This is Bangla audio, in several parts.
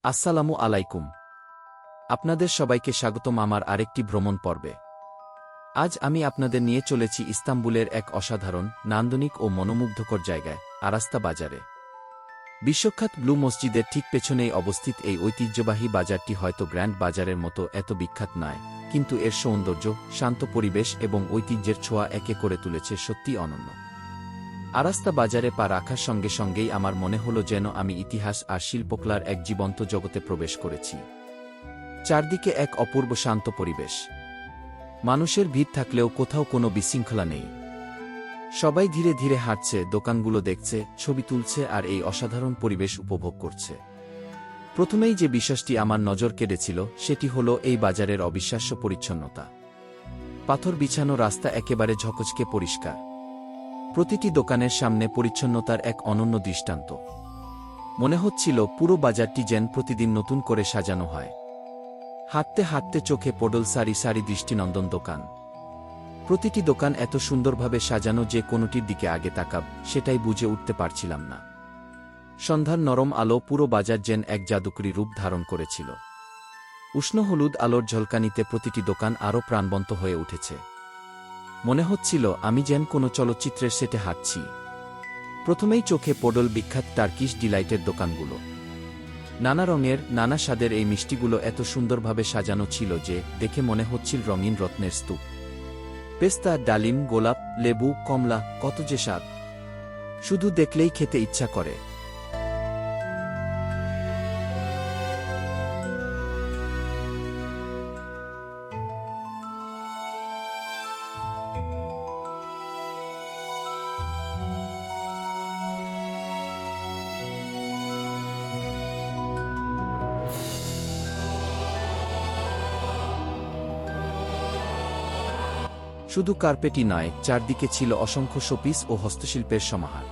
আসসালামু আলাইকুম। আপনাদের সবাইকে স্বাগতম আমার আরেকটি ভ্রমণ পর্বে। আজ আমি আপনাদের নিয়ে চলেছি ইস্তাম্বুলের এক অসাধারণ, নান্দনিক ও মনোমুগ্ধকর জায়গায়, আরাস্তা বাজারে। বিশ্বখ্যাত ব্লু মসজিদের ঠিক পেছনেই অবস্থিত এই ঐতিহ্যবাহী বাজারটি হয়তো গ্র্যান্ড বাজারের মতো এত বিখ্যাত নয়, কিন্তু এর সৌন্দর্য, শান্ত পরিবেশ এবং ঐতিহ্যের ছোঁয়া একে করে তুলেছে সত্যিই অনন্য। আরাস্তা বাজারে পা রাখার সঙ্গে সঙ্গেই আমার মনে হলো যেন আমি ইতিহাস আর শিল্পকলার এক জীবন্ত জগতে প্রবেশ করেছি। চারদিকে এক অপূর্ব শান্ত পরিবেশ। মানুষের ভিড় থাকলেও কোথাও কোনো বিশৃঙ্খলা নেই। সবাই ধীরে ধীরে হাঁটছে, দোকানগুলো দেখছে, ছবি তুলছে আর এই অসাধারণ পরিবেশ উপভোগ করছে। প্রথমেই যে বিষয়টি আমার নজর কেড়েছিল সেটি হলো এই বাজারের অবিশ্বাস্য পরিচ্ছন্নতা। পাথর বিছানো রাস্তা একেবারে ঝকঝকে পরিষ্কার। প্রতিটি দোকানের সামনে পরিচ্ছন্নতার এক অনন্য দৃষ্টান্ত। মনে হচ্ছিল পুরো বাজারটি যেন প্রতিদিন নতুন করে সাজানো হয়। হাঁটতে হাঁটতে চোখে পড়ল সারি সারি দৃষ্টিনন্দন দোকান। প্রতিটি দোকান এত সুন্দরভাবে সাজানো যে কোনোটির দিকে আগে তাকাব সেটাই বুঝে উঠতে পারছিলাম না। সন্ধ্যার নরম আলো পুরো বাজার যেন এক জাদুকরী রূপ ধারণ করেছিল। উষ্ণ হলুদ আলোর ঝলকানিতে প্রতিটি দোকান আরও প্রাণবন্ত হয়ে উঠেছে। মনে হচ্ছিল আমি যেন কোনো চলচ্চিত্রের সেটে হাঁটছি। প্রথমেই চোখে পড়ল বিখ্যাত টার্কিশ ডিলাইটের দোকানগুলো। নানা রঙের, নানা স্বাদের এই মিষ্টিগুলো এত সুন্দরভাবে সাজানো ছিল যে দেখে মনে হচ্ছিল রঙিন রত্নের স্তূপ। পেস্তা, ডালিম, গোলাপ, লেবু, কমলা, কত যে স্বাদ! শুধু দেখলেই খেতে ইচ্ছা করে। শুধু কার্পেটই নয়, চারদিকে ছিল অসংখ্য শোপিস ও হস্তশিল্পের সমাহার।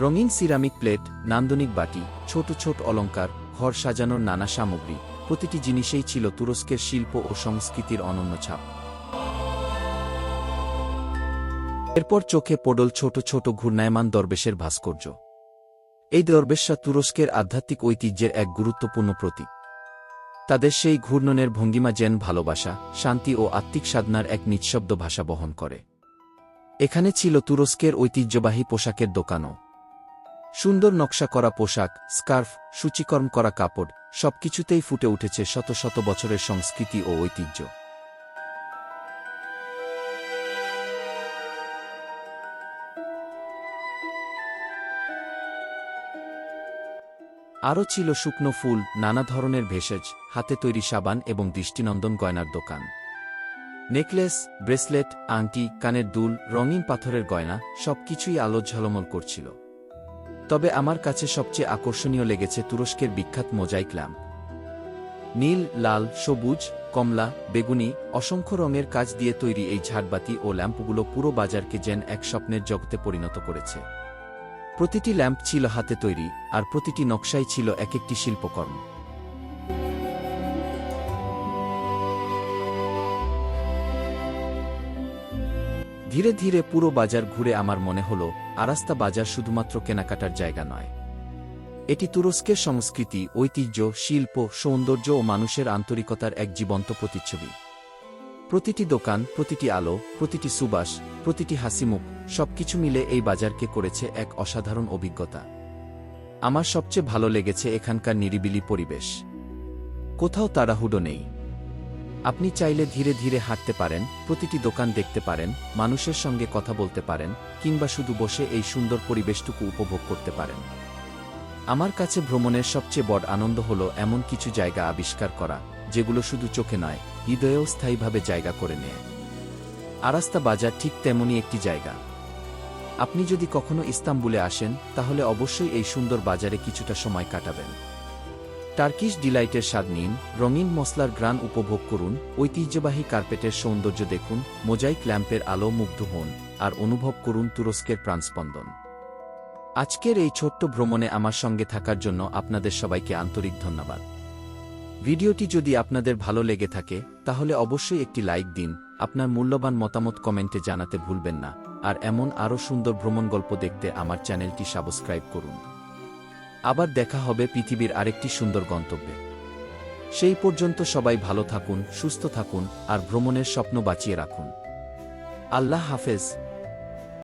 রঙিন সিরামিক প্লেট, নান্দনিক বাটি, ছোট ছোট অলংকার, ঘর সাজানোর নানা সামগ্রী, প্রতিটি জিনিসেই ছিল তুরস্কের শিল্প ও সংস্কৃতির অনন্য ছাপ। এরপর চোখে পড়ল ছোট ছোট ঘূর্ণায়মান দরবেশের ভাস্কর্য। এই দরবেশরা তুরস্কের আধ্যাত্মিক ঐতিহ্যের এক গুরুত্বপূর্ণ প্রতীক। তাদের সেই ঘূর্ণনের ভঙ্গিমা যেন ভালোবাসা, শান্তি ও আত্মিক সাধনার এক নিঃশব্দ ভাষা বহন করে। এখানে ছিল তুরস্কের ঐতিহ্যবাহী পোশাকের দোকানও। সুন্দর নকশা করা পোশাক, স্কার্ফ, সূচিকর্ম করা কাপড়, সবকিছুতেই ফুটে উঠেছে শত শত বছরের সংস্কৃতি ও ঐতিহ্য। আরও ছিল শুকনো ফুল, নানা ধরনের ভেষজ, হাতে তৈরি সাবান এবং দৃষ্টিনন্দন গয়নার দোকান। নেকলেস, ব্রেসলেট, আংটি, কানের দুল, রঙিন পাথরের গয়না, সবকিছুই আলো ঝলমল করছিল। তবে আমার কাছে সবচেয়ে আকর্ষণীয় লেগেছে তুরস্কের বিখ্যাত মোজাইক ল্যাম্প। নীল, লাল, সবুজ, কমলা, বেগুনি, অসংখ্য রঙের কাজ দিয়ে তৈরি এই ঝাড়বাতি ও ল্যাম্পগুলো পুরো বাজারকে যেন এক স্বপ্নের জগতে পরিণত করেছে। প্রতিটি ল্যাম্প ছিল হাতে তৈরি, আর প্রতিটি নকশাই ছিল এক একটি শিল্পকর্ম। ধীরে ধীরে পুরো বাজার ঘুরে আমার মনে হলো, আরাস্তা বাজার শুধুমাত্র কেনাকাটার জায়গা নয়। এটি তুরস্কের সংস্কৃতি, ঐতিহ্য, শিল্প, সৌন্দর্য ও মানুষের আন্তরিকতার এক জীবন্ত প্রতিচ্ছবি। প্রতিটি দোকান, প্রতিটি আলো, প্রতিটি সুবাস, প্রতিটি হাসিমুখ, সবকিছু মিলে এই বাজারকে করেছে এক অসাধারণ অভিজ্ঞতা। আমার সবচেয়ে ভালো লেগেছে এখানকার নিরিবিলি পরিবেশ। কোথাও তাড়াহুড়ো নেই। আপনি চাইলে ধীরে ধীরে হাঁটতে পারেন, প্রতিটি দোকান দেখতে পারেন, মানুষের সঙ্গে কথা বলতে পারেন, কিংবা শুধু বসে এই সুন্দর পরিবেশটুকু উপভোগ করতে পারেন। আমার কাছে ভ্রমণের সবচেয়ে বড় আনন্দ হলো এমন কিছু জায়গা আবিষ্কার করা, যেগুলো শুধু চোখে নয়, হৃদয়েও স্থায়ীভাবে জায়গা করে নেয়। আরাস্তা বাজার ঠিক তেমনই একটি জায়গা। আপনি যদি কখনো ইস্তাম্বুলে আসেন, তাহলে অবশ্যই এই সুন্দর বাজারে কিছুটা সময় কাটাবেন। টার্কিশ ডিলাইটের স্বাদ নিন, রঙিন মসলার ঘ্রাণ উপভোগ করুন, ঐতিহ্যবাহী কার্পেটের সৌন্দর্য দেখুন, মোজাইক ল্যাম্পের আলো মুগ্ধ হন, আর অনুভব করুন তুরস্কের প্রাণস্পন্দন। আজকের এই ছোট্ট ভ্রমণে আমার সঙ্গে থাকার জন্য আপনাদের সবাইকে আন্তরিক ধন্যবাদ। ভিডিওটি যদি আপনাদের ভালো লেগে থাকে, তাহলে অবশ্যই একটি লাইক দিন, আপনার মূল্যবান মতামত কমেন্টে জানাতে ভুলবেন না, আর এমন আরও সুন্দর ভ্রমণ গল্প দেখতে আমার চ্যানেলটি সাবস্ক্রাইব করুন। আবার দেখা হবে পৃথিবীর আরেকটি সুন্দর গন্তব্যে। সেই পর্যন্ত সবাই ভালো থাকুন, সুস্থ থাকুন আর ভ্রমণের স্বপ্ন বাঁচিয়ে রাখুন। আল্লাহ হাফেজ।